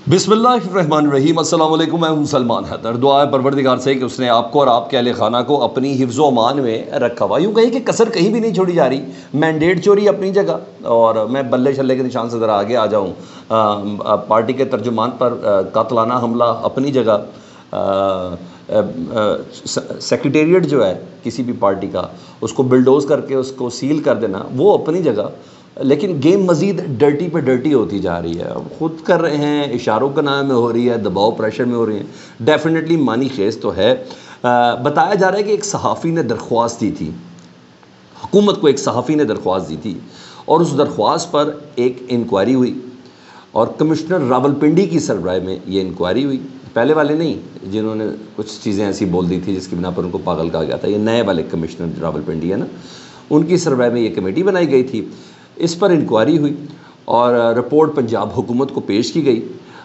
बिस्मिल्लाहिर्रहमानिर्रहीम। अस्सलाम वालेकुम। मैं हूं सलमान हैदर। दुआ है परवरदिगार से कि उसने आपको और आपके अहले खाना को अपनी हिफ्ज़ व अमान में रखा हुआ। यूँ कहीं कि कसर कहीं भी नहीं छोड़ी जा रही। मैंडेट चोरी अपनी जगह, और मैं बल्ले शल्ले के निशान से ज़रा आगे आ जाऊँ, पार्टी के तर्जुमान पर कातलाना हमला अपनी जगह, सेक्रेटेरिएट जो है किसी भी पार्टी का, उसको बिल्डोज़ करके उसको सील कर देना, वो अपनी जगह। लेकिन गेम मज़ीद डर्टी पे डर्टी होती जा रही है। अब ख़ुद कर रहे हैं, इशारों का नाम में हो रही है, दबाव प्रेशर में हो रही है। डेफिनेटली मानी खेज़ तो है। बताया जा रहा है कि एक सहाफ़ी ने दरख्वास्त दी थी, हुकूमत को एक सहाफ़ी ने दरख्वास्त दी थी, और उस दरख्वास्त पर एक इंक्वायरी हुई, और कमिश्नर रावलपिंडी की सरबराही में ये इंक्वायरी हुई। पहले वाले नहीं जिन्होंने कुछ चीज़ें ऐसी बोल दी थी जिसकी बिना पर उनको पागल कहा गया था, ये नए वाले कमिश्नर रावलपिंडी है ना, उनकी सरबराही में ये कमेटी बनाई गई थी। इस पर इंक्वायरी हुई और रिपोर्ट पंजाब हुकूमत को पेश की गई,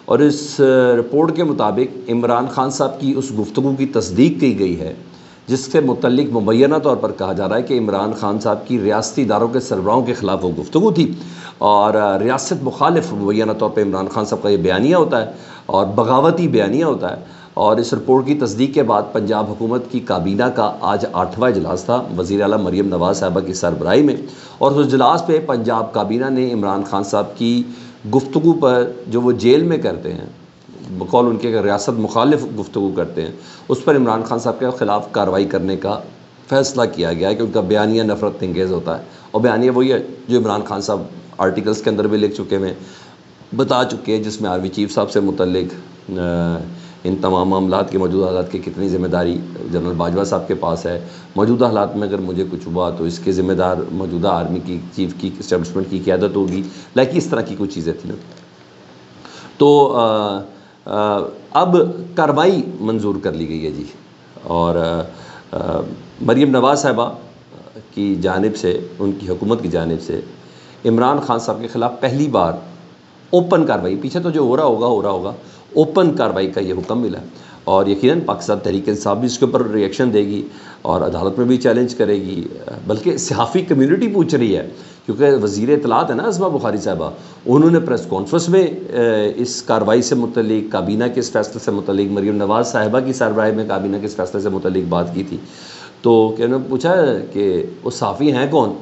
और इस रिपोर्ट के मुताबिक इमरान खान साहब की उस गुफ्तगू की तस्दीक की गई है जिससे मुतल्लिक मुबैना तौर पर कहा जा रहा है कि इमरान खान साहब की रियासती इदारों के सरबराहों के ख़िलाफ़ वो गुफ्तगू थी, और रियासत मुखालिफ मुबैना तौर पर इमरान खान साहब का ये बयानिया होता है और बगावती बयानिया होता है। और इस रिपोर्ट की तस्दीक के बाद पंजाब हुकूमत की काबीना का आज 8वां इजलास था वज़ीर आला मरीम नवाज़ साहिबा की सरबराही में, और उस इजलास पे पंजाब काबीना ने इमरान खान साहब की गुफ्तगू पर, जो वो जेल में करते हैं, बकौल उनके रियासत मुखालिफ गुफ्तगू करते हैं, उस पर इमरान खान साहब के ख़िलाफ़ कार्रवाई करने का फ़ैसला किया गया है कि उनका बयानिया नफ़रत अंगेज़ होता है। और बयानिया वही है जो इमरान खान साहब आर्टिकल्स के अंदर भी लिख चुके हैं, बता चुके हैं, जिसमें आर्मी चीफ साहब से मुतल्लिक इन तमाम मामलात के मौजूदा हालात की कितनी ज़िम्मेदारी जनरल बाजवा साहब के पास है, मौजूदा हालात में अगर मुझे कुछ हुआ तो इसके ज़िम्मेदार मौजूदा आर्मी की चीफ की इस्टेब्लिशमेंट की क़यादत होगी, लाइक इस तरह की कुछ चीज़ें थी ना। तो अब कार्रवाई मंजूर कर ली गई है जी, और मरीम नवाज़ साहिबा की जानिब से, उनकी हुकूमत की जानिब से इमरान खान साहब के ख़िलाफ़ पहली बार ओपन कार्रवाई, पीछे तो जो हो रहा होगा, ओपन कार्रवाई का ये हुक्म मिला, और यकीनन पाकिस्तान तहरीक इंसाफ भी इसके ऊपर रिएक्शन देगी और अदालत में भी चैलेंज करेगी, बल्कि सहाफ़ी कम्यूनिटी पूछ रही है, क्योंकि वज़ीर इत्तलात है ना अज़मा बुखारी साहिबा, उन्होंने प्रेस कॉन्फ्रेंस में इस कार्रवाई से मुतल्लिक, काबीना के इस फैसले से मुतल्लिक, मरीम नवाज़ साहिबा की सरबराही में काबीना के इस फैसले से मुतल्लिक बात की थी। तो उन्होंने पूछा कि वो सहाफ़ी हैं कौन,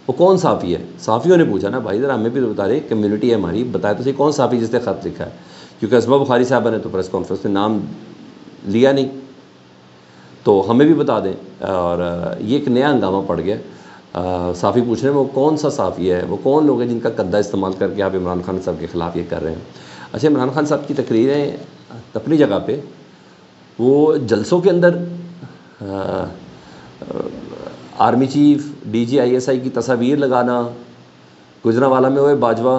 वो कौन सहाफ़ी है। सहाफ़ियों ने पूछा ना, भाई ज़रा हमें भी बता दें, कम्यूनिटी है हमारी, बताए तो सही कौन सहाफ़ी जिसने ख़त लिखा है, क्योंकि अज़मा बुखारी साहबा ने तो प्रेस कॉन्फ्रेंस में नाम लिया नहीं, तो हमें भी बता दें। और ये एक नया हंगामा पड़ गया। सहाफ़ी पूछ रहे हैं वो कौन सा सहाफ़ी है, वो कौन लोग हैं जिनका कद्दा इस्तेमाल करके आप इमरान खान साहब के ख़िलाफ़ ये कर रहे हैं। अच्छा, इमरान खान साहब की तकरीरें अपनी जगह पे, वो जलसों के अंदर आर्मी चीफ, DG ISI की तस्वीर लगाना, गुजरांवाला में हुए बाजवा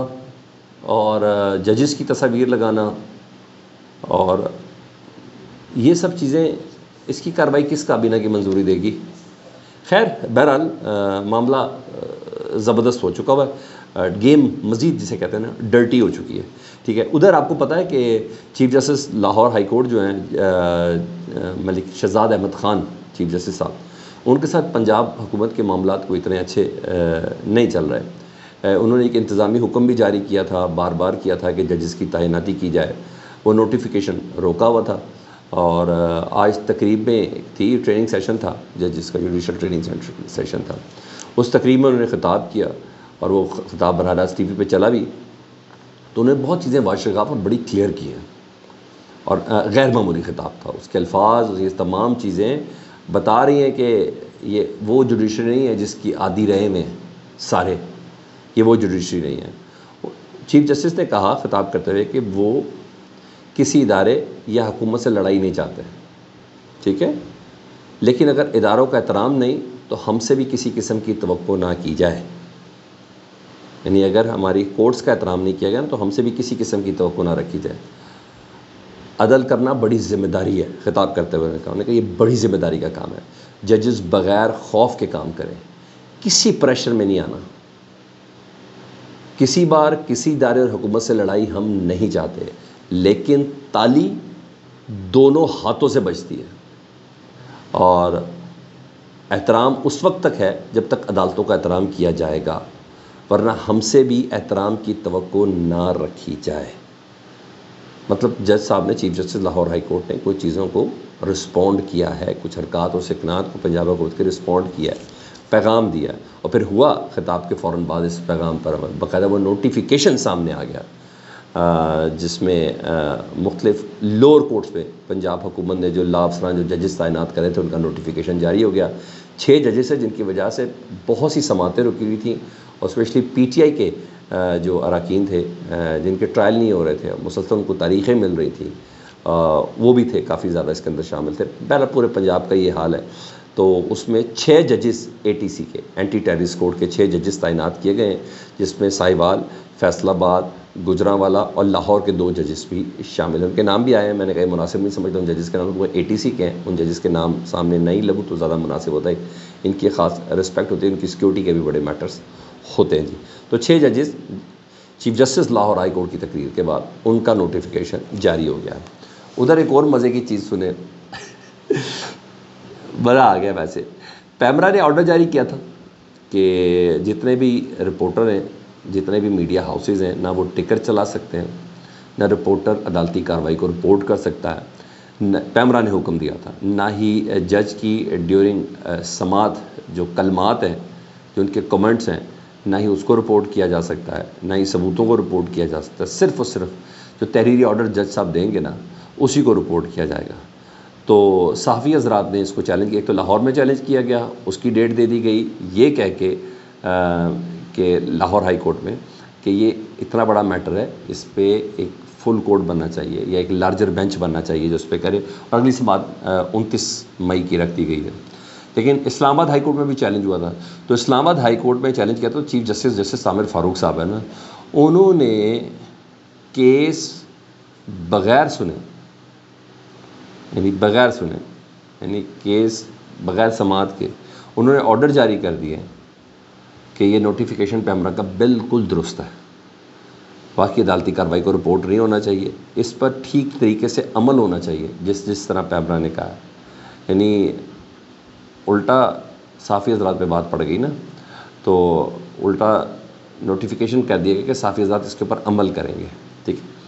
और जजेस की तस्वीर लगाना, और ये सब चीज़ें, इसकी कार्रवाई किस काबीना की मंजूरी देगी। खैर बहरहाल मामला ज़बरदस्त हो चुका हुआ है, गेम मज़ीद जिसे कहते हैं ना डर्टी हो चुकी है। ठीक है, उधर आपको पता है कि chief justice Lahore high court जो हैं मलिक शहजाद अहमद ख़ान चीफ जस्टिस साहब, उनके साथ पंजाब हुकूमत के मामलात को इतने अच्छे नहीं चल रहे। उन्होंने एक इंतज़ामी हुक्म भी जारी किया था, बार बार किया था कि जजेस की तैनाती की जाए, वो नोटिफिकेशन रोका हुआ था, और आज तकरीब में थी, ट्रेनिंग सेशन था जजेस का, जुडिशल ट्रेनिंग सेशन था, उस तकरीब में उन्होंने ख़िताब किया, और वो ख़िताब बराह रास्त TV पे चला भी, तो उन्होंने बहुत चीज़ें वाशगाफ और बड़ी क्लियर की हैं, और गैर मामूली ख़िताब था, उसके अल्फाज, ये तमाम चीज़ें बता रही हैं कि ये वो जुडिशरी नहीं है जिसकी आदि रहे में सारे, ये वो जुडिशरी नहीं है। चीफ जस्टिस ने कहा ख़िताब करते हुए कि वो किसी इदारे या हुकूमत से लड़ाई नहीं चाहते, ठीक है, लेकिन अगर इदारों का एहतराम नहीं तो हमसे भी किसी किस्म की तवक्को ना की जाए, यानी अगर हमारी कोर्ट्स का एहतराम नहीं किया गया ना तो हमसे भी किसी किस्म की तवक्को ना रखी जाए। अदल करना बड़ी ज़िम्मेदारी है, ख़िताब करते हुए उन्होंने कहा ये बड़ी ज़िम्मेदारी का काम है, जजेस बग़ैर खौफ के काम करें, किसी प्रेशर में नहीं आना, किसी बार किसी इदारे और हुकूमत से लड़ाई हम नहीं चाहते, लेकिन ताली दोनों हाथों से बजती है, और एहतराम उस वक्त तक है जब तक अदालतों का एहतराम किया जाएगा, वरना हमसे भी एहतराम की तवक्को ना रखी जाए। مطلب جج صاحب نے، chief justice Lahore high court نے کوئی چیزوں کو رسپونڈ کیا ہے، کچھ حرکات اور سکنات کو پنجاب حکومت کے رسپونڈ کیا ہے، پیغام دیا، اور پھر ہوا خطاب کے فوراً بعد اس پیغام پر عمل، باقاعدہ وہ نوٹیفیکیشن سامنے آ گیا جس میں مختلف لوور کورٹس میں پنجاب حکومت نے جو لا افسران جو ججز تعینات کرے تھے ان کا نوٹیفیکیشن جاری ہو گیا. 6 ججز ہیں جن کی وجہ سے بہت سی سماعتیں رکی ہوئی تھیں، اور اسپیشلی پی ٹی آئی کے جو اراکین تھے جن کے ٹرائل نہیں ہو رہے تھے، مسلسل ان کو تاریخیں مل رہی تھیں، وہ بھی تھے، کافی زیادہ اس کے اندر شامل تھے. بہرحال پورے پنجاب کا یہ حال ہے. تو اس میں 6 ججز اے ٹی سی کے، اینٹی ٹیررسٹ کورٹ کے 6 ججز تعینات کیے گئے ہیں، جس میں ساہیوال، فیصل آباد، گجرانوالا اور لاہور کے 2 ججز بھی شامل ہیں. ان کے نام بھی آئے ہیں، میں نے کہا مناسب نہیں سمجھتا ان ججز کے نام، وہ اے ٹی سی کے ہیں، ان ججز کے نام سامنے نہیں لگوں تو زیادہ مناسب ہوتا ہے. ان کی خاص رسپیکٹ ہوتی ہے، ان کی سیکیورٹی کے بھی بڑے میٹرز ہوتے ہیں جی. تو 6 ججز chief justice Lahore high court کی تقریر کے بعد ان کا نوٹیفیکیشن جاری ہو گیا. ادھر ایک اور مزے کی چیز سنیں، مزہ آ گیا. ویسے پیمرا نے آرڈر جاری کیا تھا کہ جتنے بھی رپورٹر ہیں، جتنے بھی میڈیا ہاؤسز ہیں، نہ وہ ٹکر چلا سکتے ہیں، نہ رپورٹر عدالتی کارروائی کو رپورٹ کر سکتا ہے. پیمرا نے حکم دیا تھا، نہ ہی جج کی ڈیورنگ سماعت جو کلمات ہیں، جو ان کے کمنٹس ہیں، نہ ہی اس کو رپورٹ کیا جا سکتا ہے، نہ ہی ثبوتوں کو رپورٹ کیا جا سکتا ہے. صرف اور صرف جو تحریری آرڈر جج صاحب دیں گے نا اسی کو رپورٹ کیا جائے گا. تو صحافی حضرات نے اس کو چیلنج کیا. ایک تو لاہور میں چیلنج کیا گیا، اس کی ڈیٹ دے دی گئی یہ کہہ کے کہ لاہور ہائی کورٹ میں کہ یہ اتنا بڑا میٹر ہے، اس پہ ایک فل کورٹ بننا چاہیے یا ایک لارجر بینچ بننا چاہیے جو اس پہ کرے. اور اگلی سماعت 29 مئی کی رکھ دی گئی ہے. لیکن اسلام آباد ہائی کورٹ میں بھی چیلنج ہوا تھا. تو اسلام آباد ہائی کورٹ میں چیلنج کیا تو چیف جسٹس عامر فاروق صاحب ہے نا، انہوں نے کیس بغیر سنے، یعنی کیس بغیر سماعت کے انہوں نے آرڈر جاری کر دیے کہ یہ نوٹیفیکیشن پیمرا کا بالکل درست ہے، باقی عدالتی کارروائی کو رپورٹ نہیں ہونا چاہیے، اس پر ٹھیک طریقے سے عمل ہونا چاہیے جس طرح پیمرا نے کہا ہے. یعنی الٹا صحافی حضرات پہ بات پڑ گئی نا، تو الٹا نوٹیفیکیشن کر دیا گیا کہ صحافی حضرات اس کے اوپر عمل کریں گے. ٹھیک ہے،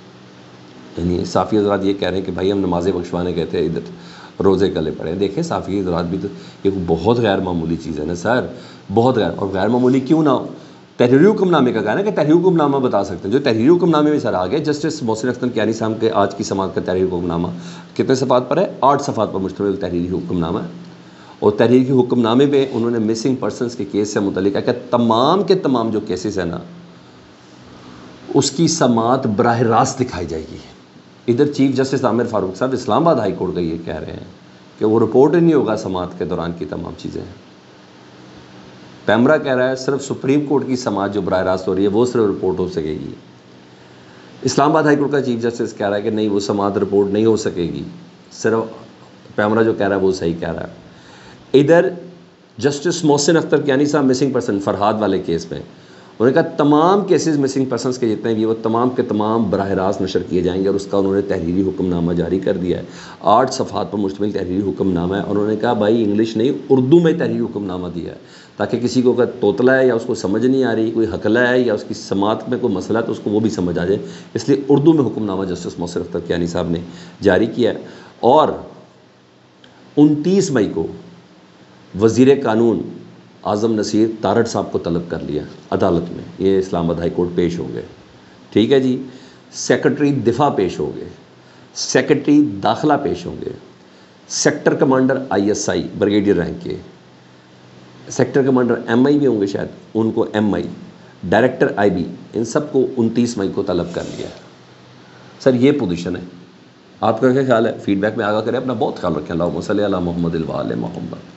یعنی صحافی حضرات یہ کہہ رہے ہیں کہ بھائی ہم نمازیں بخشوانے گئے تھے، ادھر روزے کلے پڑے. دیکھیں صحافی حضرات بھی تو یہ بہت غیر معمولی چیز ہے نا سر، بہت غیر معمولی کیوں نہ ہو. تحریری حکم نامے کا کہنا ہے کہ تحریری حکم نامہ بتا سکتے ہیں، جو تحریری حکم نامے میں سر آ گئے. جسٹس محسن اختر کیانی صاحب کے آج کی سماعت کا تحریری حکم نامہ کتنے صفحات پر ہے؟ 8 صفحات پر مشتمل تحریری حکم نامہ ہے. اور تحریری حکم نامے میں انہوں نے مسنگ پرسنس کے کیس سے متعلق ہے کہ تمام کے تمام جو کیسز ہیں نا اس کی سماعت براہ راست دکھائی جائے گی. ادھر چیف جسٹس عامر فاروق صاحب اسلام آباد ہائی کورٹ کا یہ کہہ رہے ہیں کہ وہ رپورٹ ہی نہیں ہوگا سماعت کے دوران کی تمام چیزیں. پیمرا کہہ رہا ہے صرف سپریم کورٹ کی سماعت جو براہ راست ہو رہی ہے وہ صرف رپورٹ ہو سکے گی. اسلام آباد ہائی کورٹ کا چیف جسٹس کہہ رہا ہے کہ نہیں، وہ سماعت رپورٹ نہیں ہو سکے گی. صرف پیمرا جو کہہ رہا ہے وہ صحیح کہہ رہا ہے. ادھر جسٹس محسن اختر کیانی صاحب مسنگ پرسن فرحاد والے کیس میں انہوں نے کہا تمام کیسز مسنگ پرسنس کے جتنے بھی وہ تمام کے تمام براہ راست نشر کیے جائیں گے، اور اس کا انہوں نے تحریری حکم نامہ جاری کر دیا ہے. 8 صفحات پر مشتمل تحریری حکم نامہ ہے، اور انہوں نے کہا بھائی انگلش نہیں اردو میں تحریری حکم نامہ دیا ہے تاکہ کسی کو اگر توتلا ہے یا اس کو سمجھ نہیں آ رہی، کوئی حقلہ ہے یا اس کی سماعت میں کوئی مسئلہ ہے تو اس کو وہ بھی سمجھ آ جائے. اس لیے اردو میں حکم نامہ جسٹس محسن اختر کیانی صاحب نے جاری کیا ہے. اور 29 مئی کو وزیر قانون اعظم نصیر تارڑ صاحب کو طلب کر لیا عدالت میں، یہ اسلام آباد ہائی کورٹ پیش ہوں گے. ٹھیک ہے جی، سیکرٹری دفاع پیش ہوں گے، سیکرٹری داخلہ پیش ہوں گے، sector commander ISI brigadier rank کے، سیکٹر کمانڈر MI بھی ہوں گے شاید، ان کو MI، ڈائریکٹر IB، ان سب کو 29 مئی کو طلب کر لیا. سر یہ پوزیشن ہے. آپ کا کیا خیال ہے؟ فیڈ بیک میں آگاہ کریں، اپنا بہت خیال رکھیں. اللہم صلی علی محمد و آل محمد.